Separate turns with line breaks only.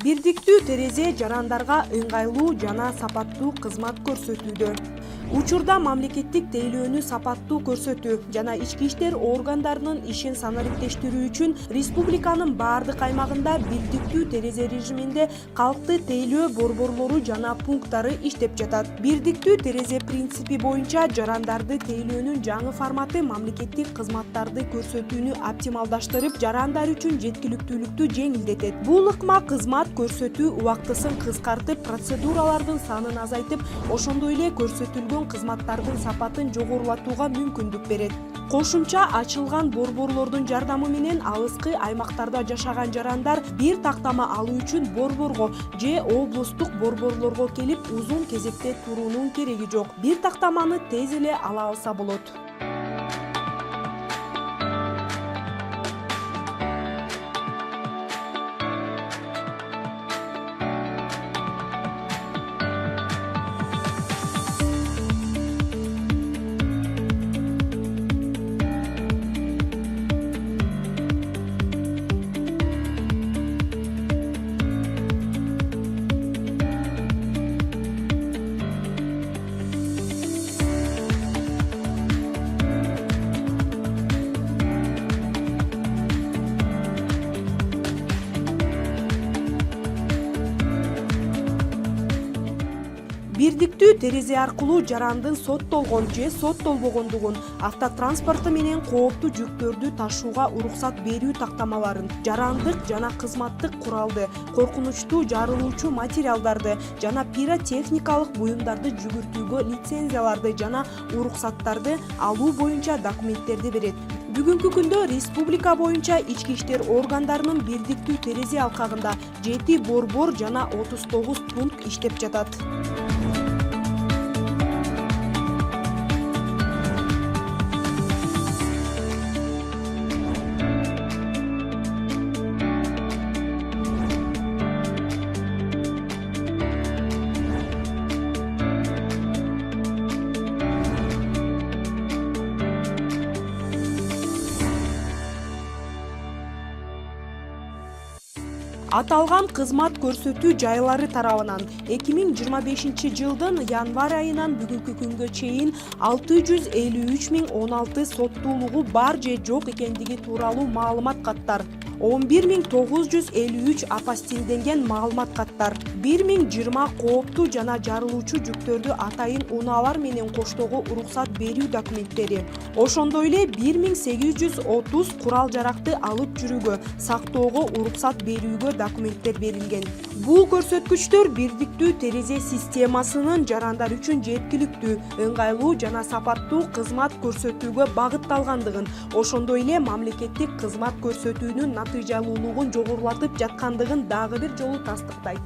Бирдиктүү терезе жарандарга ыңгайлуу жана сапаттуу кызмат көрсөтүүдө. Учурда мамлекеттик тейлөөнү сапаттуу көрсөтүү жана ички иштер органдарынын ишин санариптештирүү үчүн республиканын баардык аймагында бирдиктүү терезе режиминде калкты тейлөө борборлору жана пункттары иштеп жатат. Бирдиктүү терезе принципи боюнча жарандарды тейлөөнүн жаңы форматы мамлекеттик кызматтарды көрсөтүүнү оптималдаштырып, жарандар үчүн жеткиликтүүлүктү жеңилдетет. Бул ыкма кызмат көрсөтүү убактысын кыскартып, процедуралардын санын азайтып, ошондой эле көрсөтүлгөн кызматтардын сапатын жогорулатууга мүмкүндүк берет. Кошумча ачылган борборлордун жардамы менен алыскы аймактарда жашаган жарандар бир тактама алуу үчүн борборго же облустук борборлорго келип узун кезекте туруунун кереги жок. Бир тактаманы тез эле ала алса болот. Бирдиктүү терезе аркылуу жарандын соттолгон же соттолбогондугун, автотранспорты менен кооптуу жүктөрдү ташууга уруксат берүү тактамаларын, жарандык жана кызматтык куралды, коркунучтуу жарылуучу материалдарды жана пиротехникалык буюмдарды жүгүртүүгө лицензияларды жана уруксаттарды алуу боюнча документтерди берет. Бүгүнкү күндө республика боюнча ички иштер органдарынын бирдиктүү терезе алкагында 7 борбор жана 39 пункт иштеп жатат. Аталган кызмат көрсөтүү жайлары тарабынан 2025 жылдын январь айынан бүгүнкү күнгө чейин 653.016 соттуулугу бар же жок экендиги тууралуу маалымат каттар, 11.953 апостилденген маалымат каттар, 1020 кооптуу жана жарылуучу жүктөрдү атайын унаалар менен коштоого уруксат берүү документтери, ошондой эле 1830 курал жаракты алып жүрүүгө, сактоого уруксат берүүгө документтер берилген. Бул көрсөткүчтөр бирдиктүү терезе системасынын жарандар үчүн жеткиликтүү, ыңгайлуу жана сапаттуу кызмат көрсөтүүгө багытталгандыгын, ошондой эле мамлекеттик кызмат көрсөтүүнүн натыйжалуулугун жогорулатып жаткандыгын дагы бир жолу тастыктайт.